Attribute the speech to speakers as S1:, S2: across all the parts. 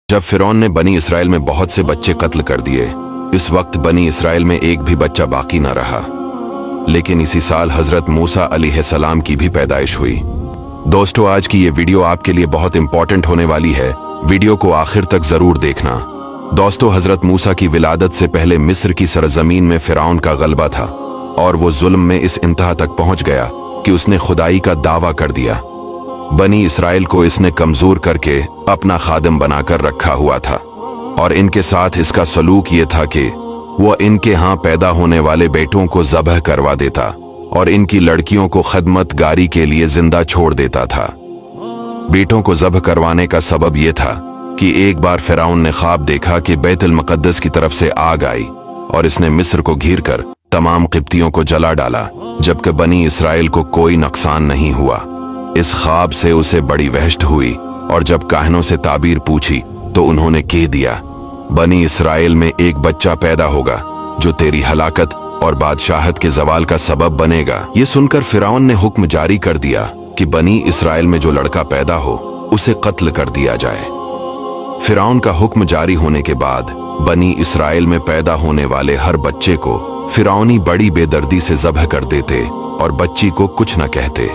S1: जब फिरौन ने बनी इसराइल में बहुत से बच्चे कत्ल कर दिए, इस वक्त बनी इसराइल में एक भी बच्चा बाकी न रहा। लेकिन इसी साल हजरत मूसा अलैहिस्सलाम की भी पैदाइश हुई। दोस्तों, आज की ये वीडियो आपके लिए बहुत इंपॉर्टेंट होने वाली है। वीडियो को आखिर तक जरूर देखना। दोस्तों, हजरत मूसा की विलादत से पहले मिस्र की सरजमीन में फिरौन का गलबा था और वो जुल्म में इस इंतहा तक पहुंच गया कि उसने खुदाई का दावा कर दिया। बनी इसराइल को इसने कमजोर करके अपना खादिम बनाकर रखा हुआ था और इनके साथ इसका सलूक ये था कि वह इनके यहाँ पैदा होने वाले बेटों को ज़बह करवा देता और इनकी लड़कियों को खदमतगारी के लिए जिंदा छोड़ देता था। बेटों को ज़बह करवाने का सबब यह था कि एक बार फिरौन ने ख्वाब देखा कि बैतुल मुक़द्दस की तरफ से आग आई और इसने मिस्र को घिर कर तमाम क़िब्तियों को जला डाला, जबकि बनी इसराइल को कोई नुकसान नहीं हुआ। इस ख्वाब से उसे बड़ी वहशत हुई और जब काहनों से ताबीर पूछी तो उन्होंने कह दिया, बनी इसराइल में एक बच्चा पैदा होगा जो तेरी हलाकत और बादशाहत के जवाल का सबब बनेगा। ये सुनकर फिरौन ने हुक्म जारी कर दिया कि बनी इसराइल में जो लड़का पैदा हो उसे कत्ल कर दिया जाए। फिरौन का हुक्म जारी होने के बाद बनी इसराइल में पैदा होने वाले हर बच्चे को फिरौनी बड़ी बेदर्दी से ज़बह कर देते और बच्ची को कुछ न कहते।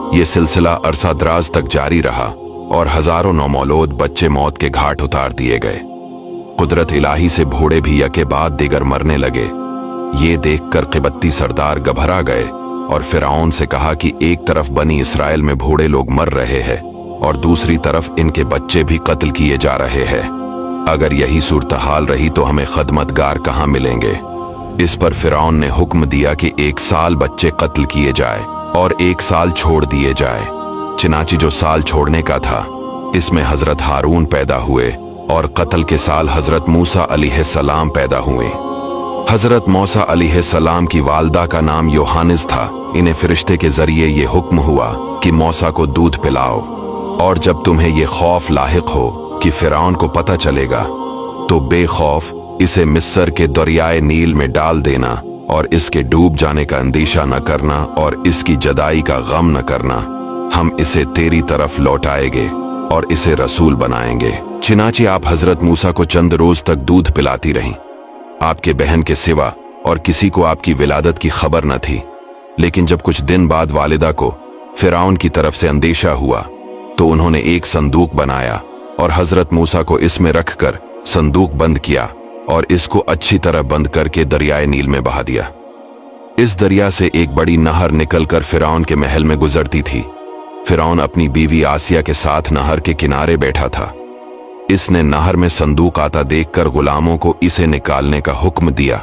S1: ये सिलसिला अरसा दराज तक जारी रहा और हजारों नौमौलूद बच्चे मौत के घाट उतार दिए गए। कुदरत इलाही से भोड़े भी यके बाद दिगर मरने लगे। ये देखकर क़िब्ती सरदार घबरा गए और फिरौन से कहा कि एक तरफ बनी इसराइल में भोड़े लोग मर रहे हैं और दूसरी तरफ इनके बच्चे भी कत्ल किए जा रहे हैं। अगर यही सूरत-हाल रही तो हमें खदमतगार कहाँ मिलेंगे। इस पर फिरौन ने हुक्म दिया कि 1 साल बच्चे कत्ल किए जाए और 1 साल छोड़ दिए जाए। चिनाची जो साल छोड़ने का था, इसमें हजरत हारून पैदा हुए और कत्ल के साल हजरत मूसा अलैहिस्सलाम पैदा हुए। हजरत मूसा अलैहिस्सलाम की वालदा का नाम योहानिस था। इन्हें फरिश्ते के जरिए ये हुक्म हुआ कि मूसा को दूध पिलाओ और जब तुम्हें ये खौफ लाहिक हो कि फिरौन को पता चलेगा तो बेखौफ इसे मिस्र के दरियाए नील में डाल देना और इसके डूब जाने का अंदेशा न करना और इसकी जदाई का गम न करना। हम इसे तेरी तरफ लौटाएंगे और इसे रसूल बनाएंगे। चिनाची आप हजरत मूसा को चंद रोज तक दूध पिलाती रहीं। आपके बहन के सिवा और किसी को आपकी विलादत की खबर न थी। लेकिन जब कुछ दिन बाद वालिदा को फिरौन की तरफ से अंदेशा हुआ तो उन्होंने एक संदूक बनाया और हजरत मूसा को इसमें रखकर संदूक बंद किया और इसको अच्छी तरह बंद करके दरियाए नील में बहा दिया। इस दरिया से एक बड़ी नहर निकलकर फिरौन के महल में गुजरती थी। फिरौन अपनी बीवी आसिया के साथ नहर के किनारे बैठा था। इसने नहर में संदूक आता देखकर गुलामों को इसे निकालने का हुक्म दिया।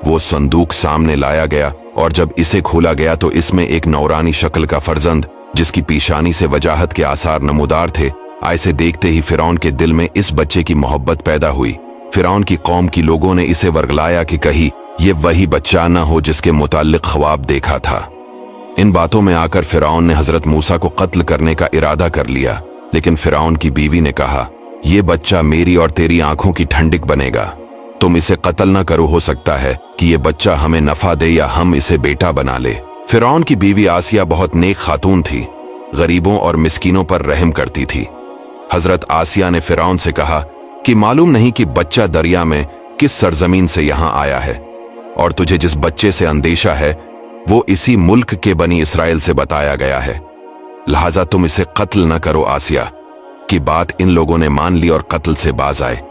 S1: वो संदूक सामने लाया गया और जब इसे खोला गया तो इसमें एक नौरानी शक्ल का फर्जंद, जिसकी पेशानी से वजाहत के आसार नमूदार थे, ऐसे देखते ही फिरौन के दिल में इस बच्चे की मोहब्बत पैदा हुई। फिरौन की कौम की लोगों ने इसे वर्गलाया कि कहीं ये वही बच्चा न हो जिसके मुताल्लिक ख्वाब देखा था। इन बातों में आकर फिरौन ने हजरत मूसा को कत्ल करने का इरादा कर लिया, लेकिन फिरौन की बीवी ने कहा, ये बच्चा मेरी और तेरी आंखों की ठंडक बनेगा। तुम इसे कत्ल न करो, हो सकता है कि ये बच्चा हमें नफा दे या हम इसे बेटा बना ले। फिरौन की बीवी आसिया बहुत नेक खातून थी, गरीबों और मिस्कीनों पर रहम करती थी। हजरत आसिया ने फिरौन से कहा कि मालूम नहीं कि बच्चा दरिया में किस सरजमीन से यहाँ आया है और तुझे जिस बच्चे से अंदेशा है वो इसी मुल्क के बनी इसराइल से बताया गया है, लिहाजा तुम इसे कत्ल न करो। आसिया की बात इन लोगों ने मान ली और कत्ल से बाज आए।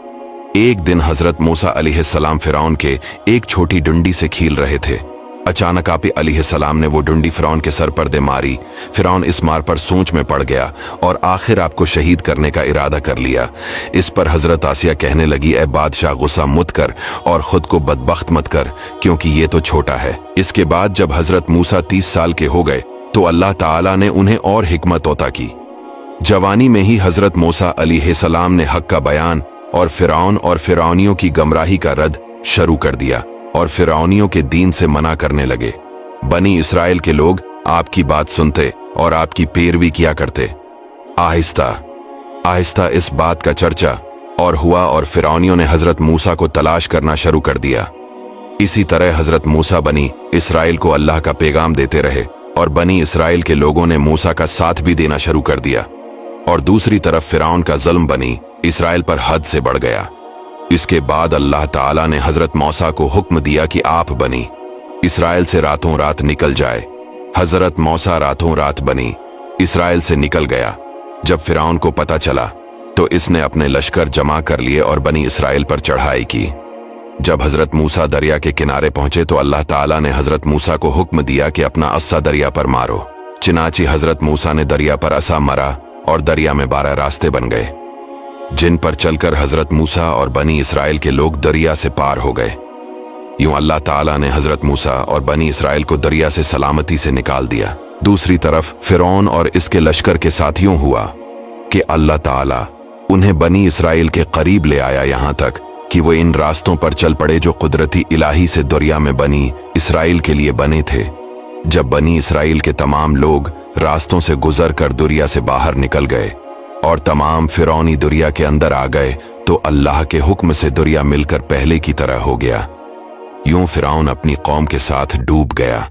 S1: एक दिन हजरत मूसा अलैहिस्सलाम फिरौन के एक छोटी डुंडी से खील रहे थे। अचानक आप अलैहिस्सलाम ने वो डुंडी फिरौन के सर पर दे मारी। फिरौन इस मार पर सोच में पड़ गया और आखिर आपको शहीद करने का इरादा कर लिया। इस पर हजरत आसिया कहने लगी, ए बादशाह, गुस्सा मत कर और खुद को बदबख्त मत कर, क्योंकि ये तो छोटा है। इसके बाद जब हजरत मूसा 30 साल के हो गए तो अल्लाह ताला ने उन्हें और हिकमत अता की। जवानी में ही हजरत मूसा अलैहिस्सलाम ने हक का बयान और फिरौन और फिरौनियों की गमराही का रद्द शुरू कर दिया और फिरौनियों के दीन से मना करने लगे। बनी इसराइल के लोग आपकी बात सुनते और आपकी पैरवी किया करते। आहिस्ता आहिस्ता इस बात का चर्चा और हुआ और फिरौनियों ने हजरत मूसा को तलाश करना शुरू कर दिया। इसी तरह हजरत मूसा बनी इसराइल को अल्लाह का पैगाम देते रहे और बनी इसराइल के लोगों ने मूसा का साथ भी देना शुरू कर दिया। और दूसरी तरफ फिरौन का जुल्म बनी इसराइल पर हद से बढ़ गया। इसके बाद अल्लाह ताला ने हजरत मूसा को हुक्म दिया कि आप बनी इसराइल से रातों रात निकल जाए। हजरत मूसा रातों रात बनी इसराइल से निकल गया। जब फिरौन को पता चला तो इसने अपने लश्कर जमा कर लिए और बनी इसराइल पर चढ़ाई की। जब हजरत मूसा दरिया के किनारे पहुंचे तो अल्लाह ताला ने हजरत मूसा को हुक्म दिया कि अपना अस्सा दरिया पर मारो। चिनाची हजरत मूसा ने दरिया पर असा मरा और दरिया में 12 रास्ते बन गए, जिन पर चलकर हजरत मूसा और बनी इसराइल के लोग दरिया से पार हो गए। यूं अल्लाह ताला ने हजरत मूसा और बनी इसराइल को दरिया से सलामती से निकाल दिया। दूसरी तरफ फिरौन और इसके लश्कर के साथ यूं हुआ कि अल्लाह ताला उन्हें बनी इसराइल के करीब ले आया, यहां तक कि वो इन रास्तों पर चल पड़े जो कुदरती इलाही से दरिया में बनी इसराइल के लिए बने थे। जब बनी इसराइल के तमाम लोग रास्तों से गुजर कर दरिया से बाहर निकल गए और तमाम फिरौनी दरिया के अंदर आ गए तो अल्लाह के हुक्म से दरिया मिलकर पहले की तरह हो गया। यूं फिरौन अपनी कौम के साथ डूब गया।